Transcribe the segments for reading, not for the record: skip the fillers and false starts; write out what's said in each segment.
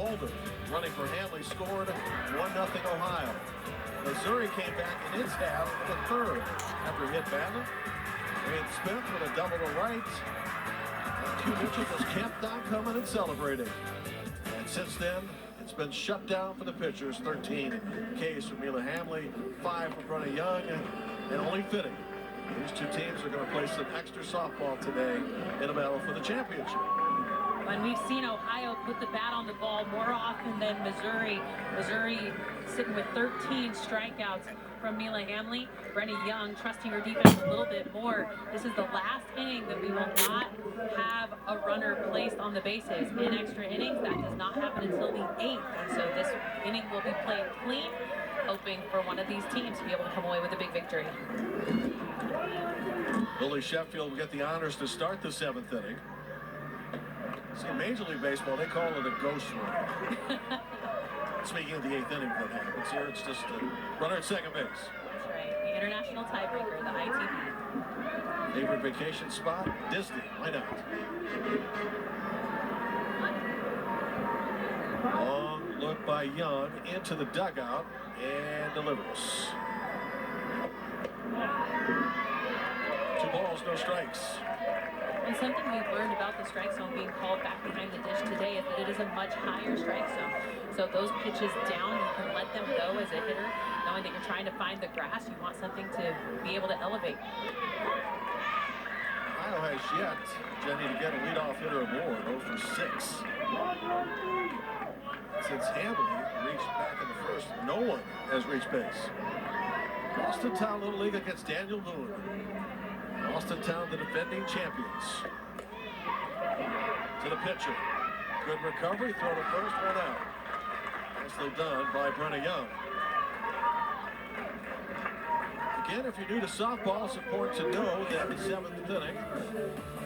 Holder, running for Hamley, scored 1-0 Ohio. Missouri came back in its half for the third after hit badly. Wayne Smith with a double to right. And Q Mitchell just kept on coming and celebrating. And since then, it's been shut down for the pitchers. 13 Ks for Mila Hamley, 5 for Brenna Young, and only fitting. These two teams are going to play some extra softball today in a battle for the championship. And we've seen Ohio put the bat on the ball more often than Missouri. Missouri sitting with 13 strikeouts from Mila Hamley. Brenna Young trusting her defense a little bit more. This is the last inning that we will not have a runner placed on the bases. In extra innings, that does not happen until the 8th. And so this inning will be played clean, hoping for one of these teams to be able to come away with a big victory. Billy Sheffield will get the honors to start the 7th inning. See, in Major League Baseball, they call it a ghost run. Speaking of the 8th inning that happens here, it's just a runner at second base. That's right. The international tiebreaker, the ITB. Favorite vacation spot? Disney. Why not? Long look by Young into the dugout and delivers. 2 balls, no strikes. And something we've learned about the strike zone being called back behind the dish today is that it is a much higher strike zone. So those pitches down, you can let them go as a hitter, knowing that you're trying to find the grass. You want something to be able to elevate. Ohio has yet, Jenny, to get a leadoff hitter aboard, 0 for 6. Since Hamley reached back in the first, no one has reached base. Boston Town Little League against Daniel Boone. Boston Town, the defending champions. To the pitcher. Good recovery, throw to first, 1 out. Nicely done by Brenna Young. Again, if you're new to softball, it's important to know that the 7th inning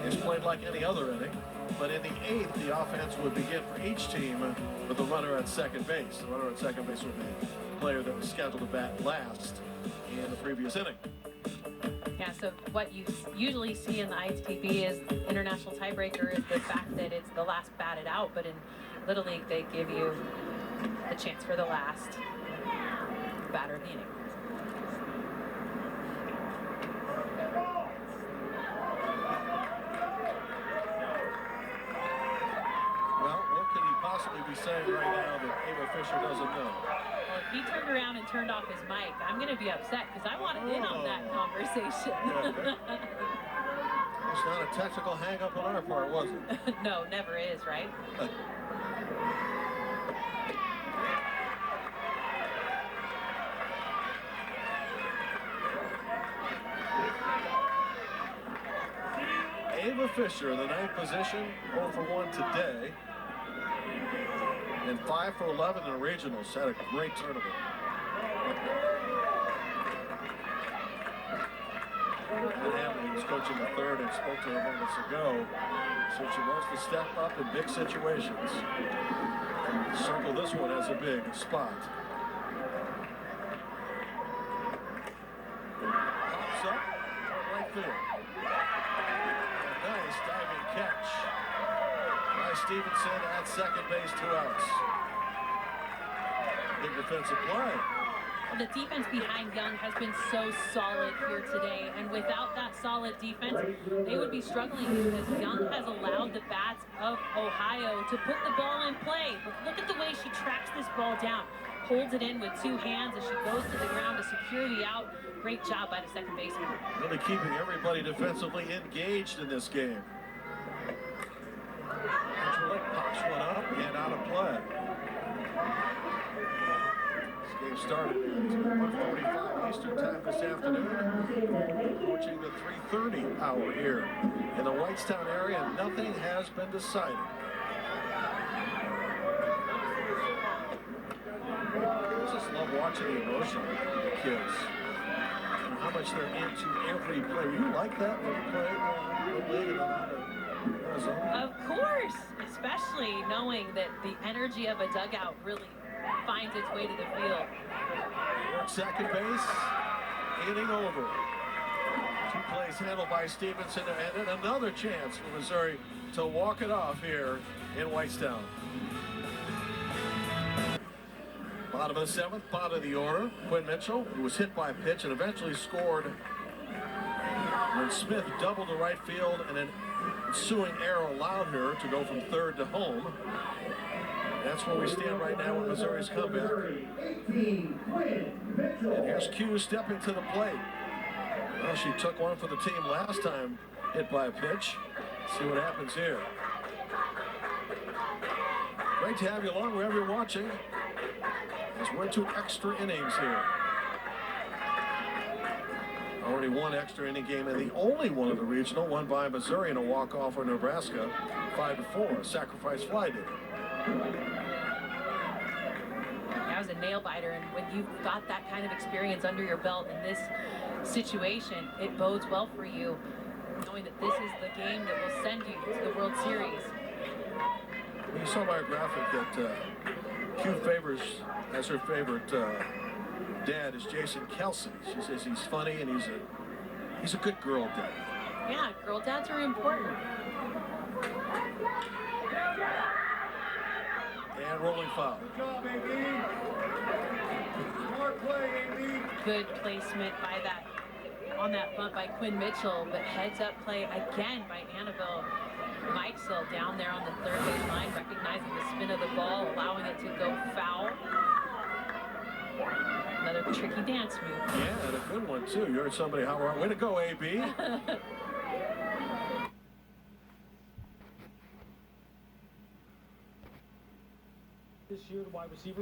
is played like any other inning. But in the 8th, the offense would begin for each team with a runner at second base. The runner at second base would be the player that was scheduled to bat last in the previous inning. Yeah, so what you usually see in the ITB is international tiebreaker is the fact that it's the last batted out, but in Little League they give you the chance for the last batter of the inning. Well, what could he possibly be saying right now that Ava Fisher doesn't know? Well, if he turned around and turned off his mic, I'm going to be upset because I wanted in on that conversation. It's not a technical hang-up on our part, was it? No, never is, right? Ava Fisher in the 9th position, 0 for 1 today. And 5 for 11 in the regionals. Had a great tournament. And Hamley was coaching the 3rd and spoke to her moments ago. So she wants to step up in big situations. Circle this one as a big spot. Pops up toward right field. A nice diving catch by Stevenson at second base, 2 outs. Big defensive play. The defense behind Young has been so solid here today, and without that solid defense, they would be struggling because Young has allowed the bats of Ohio to put the ball in play. But look at the way she tracks this ball down, holds it in with 2 hands as she goes to the ground to secure the out. Great job by the second baseman. Really keeping everybody defensively engaged in this game. Pops one up and out of play. This game started at 1:45 Eastern time this afternoon. Approaching the 3:30 hour here in the Whitestown area. Nothing has been decided. I just love watching the emotion of the kids. And how much they're into every play. Were you like that when you played the league in Arizona? Of course, especially knowing that the energy of a dugout really finds its way to the field. Second base, inning over. 2 plays handled by Stevenson, and then another chance for Missouri to walk it off here in Whitestown. Bottom of the seventh, bottom of the order. Quinn Mitchell, who was hit by a pitch and eventually scored when Smith doubled to right field, and an ensuing error allowed her to go from third to home. That's where we stand right now with Missouri's comeback. And here's Q stepping to the plate. Well, she took one for the team last time, hit by a pitch. See what happens here. Great to have you along wherever you're watching, as we're into extra innings here. Already one extra inning game, and the only one of the regional, won by Missouri in a walk-off for Nebraska, 5-4, a sacrifice fly did. That was a nail-biter, and when you've got that kind of experience under your belt in this situation, it bodes well for you, knowing that this is the game that will send you to the World Series. You saw my graphic that Q favors as her favorite dad is Jason Kelsey. She says he's funny and he's a good girl dad. Yeah, girl dads are important. And rolling foul. Good job, AB. Smart play, AB. Good placement by that, on that bunt by Quinn Mitchell, but heads up play again by Annabelle Mikesell down there on the third base line, recognizing the spin of the ball, allowing it to go foul. Another tricky dance move. Yeah, and a good one too. You heard somebody holler, way to go, AB. This year, the wide receiver.